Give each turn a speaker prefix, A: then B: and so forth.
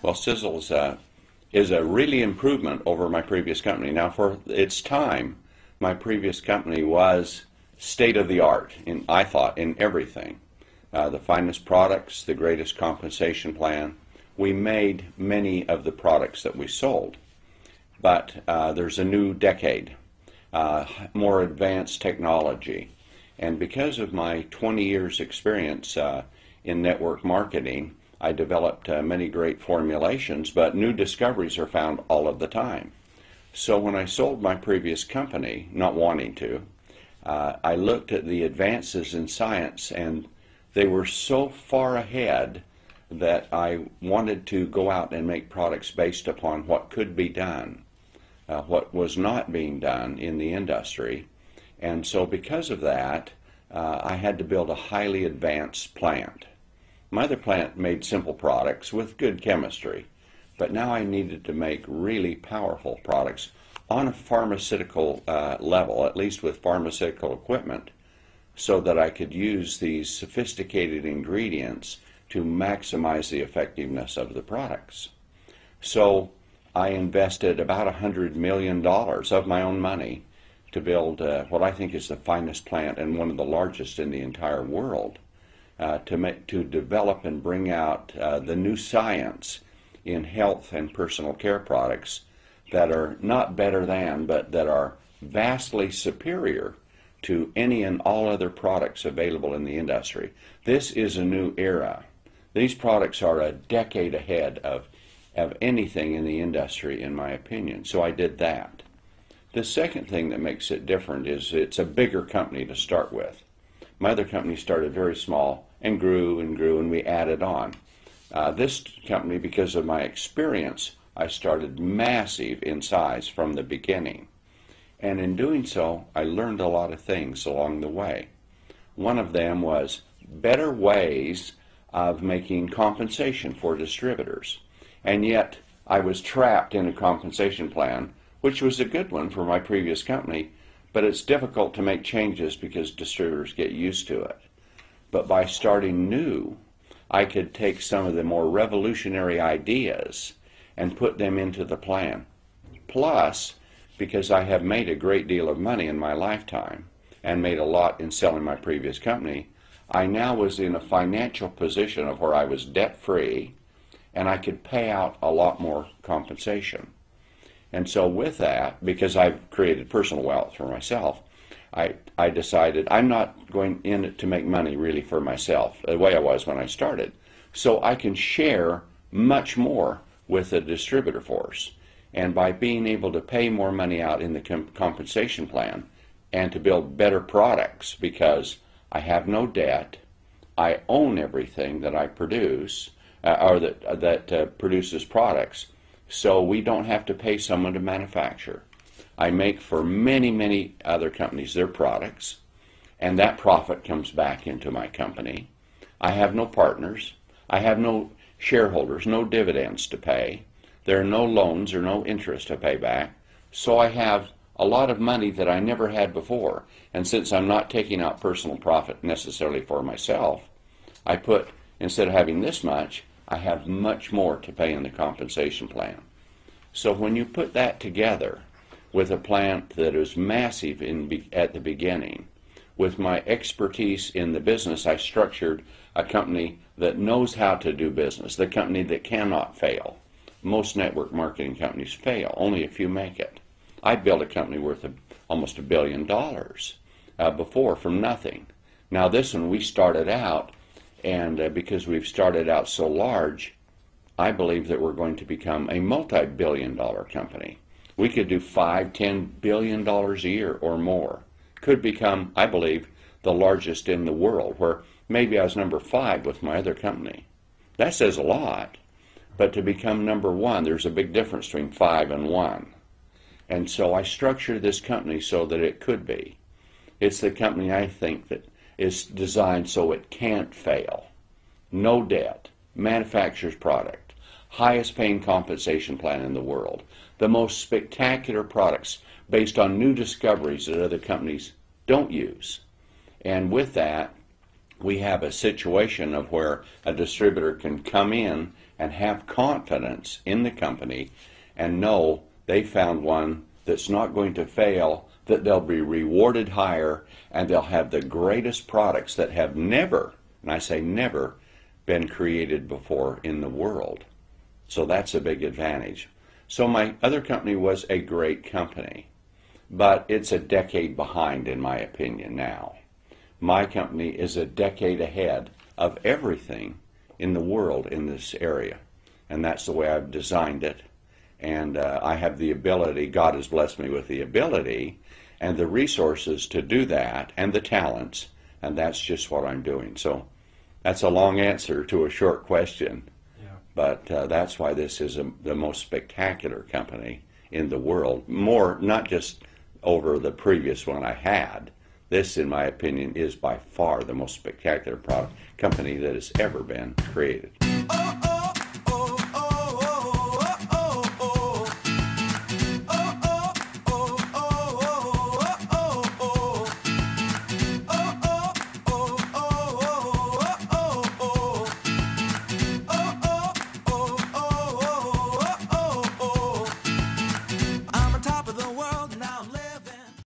A: Well, SISEL is a really improvement over my previous company. Now, for its time, my previous company was state of the art, I thought, in everything. The finest products, the greatest compensation plan. We made many of the products that we sold. But there's a new decade, more advanced technology. And because of my 20 years experience in network marketing, I developed many great formulations, but new discoveries are found all of the time. So when I sold my previous company, not wanting to, I looked at the advances in science, and they were so far ahead that I wanted to go out and make products based upon what could be done, what was not being done in the industry. And so because of that, I had to build a highly advanced plant. My other plant made simple products with good chemistry, but now I needed to make really powerful products on a pharmaceutical level, at least with pharmaceutical equipment, so that I could use these sophisticated ingredients to maximize the effectiveness of the products. So I invested about $100 million of my own money to build what I think is the finest plant and one of the largest in the entire world. To develop and bring out the new science in health and personal care products that are not better than, but that are vastly superior to any and all other products available in the industry. This is a new era. These products are a decade ahead of anything in the industry, in my opinion. So I did that. The second thing that makes it different is it's a bigger company to start with. My other company started very small and grew, and we added on. This company, because of my experience, I started massive in size from the beginning. And in doing so, I learned a lot of things along the way. One of them was better ways of making compensation for distributors. And yet, I was trapped in a compensation plan, which was a good one for my previous company, but it's difficult to make changes because distributors get used to it. But by starting new, I could take some of the more revolutionary ideas and put them into the plan. Plus, because I have made a great deal of money in my lifetime and made a lot in selling my previous company, I now was in a financial position of where I was debt-free and I could pay out a lot more compensation. And so with that, because I've created personal wealth for myself, I decided I'm not going in it to make money really for myself, the way I was when I started. So I can share much more with the distributor force. And by being able to pay more money out in the compensation plan and to build better products, because I have no debt, I own everything that I produce, or that produces products, so we don't have to pay someone to manufacture. I make for many, many other companies their products, and that profit comes back into my company. I have no partners. I have no shareholders, no dividends to pay. There are no loans or no interest to pay back. So I have a lot of money that I never had before. And since I'm not taking out personal profit necessarily for myself, I put, instead of having this much, I have much more to pay in the compensation plan. So when you put that together with a plant that is massive at the beginning, with my expertise in the business, I structured a company that knows how to do business, the company that cannot fail. Most network marketing companies fail. Only a few make it. I built a company worth almost $1 billion before from nothing. Now this one, we started out, and because we've started out so large, I believe that we're going to become a multi-billion-dollar company. We could do $5–10 billion a year or more. Could become, I believe, the largest in the world, where maybe I was number 5 with my other company. That says a lot, but to become number 1, there's a big difference between 5 and 1. And so I structured this company so that it could be. It's the company I think that is designed so it can't fail. No debt, manufactures product, highest paying compensation plan in the world, the most spectacular products based on new discoveries that other companies don't use. And with that, we have a situation of where a distributor can come in and have confidence in the company and know they found one that's not going to fail, that they'll be rewarded higher, and they'll have the greatest products that have never, and I say never, been created before in the world. So that's a big advantage. So my other company was a great company, but it's a decade behind in my opinion now. My company is a decade ahead of everything in the world in this area, and that's the way I've designed it. And I have the ability, God has blessed me with the ability and the resources to do that, and the talents, and that's just what I'm doing. So that's a long answer to a short question, yeah. But that's why this is the most spectacular company in the world. More, not just over the previous one I had. This, in my opinion, is by far the most spectacular company that has ever been created.
B: I'm on top of the world and now I'm living.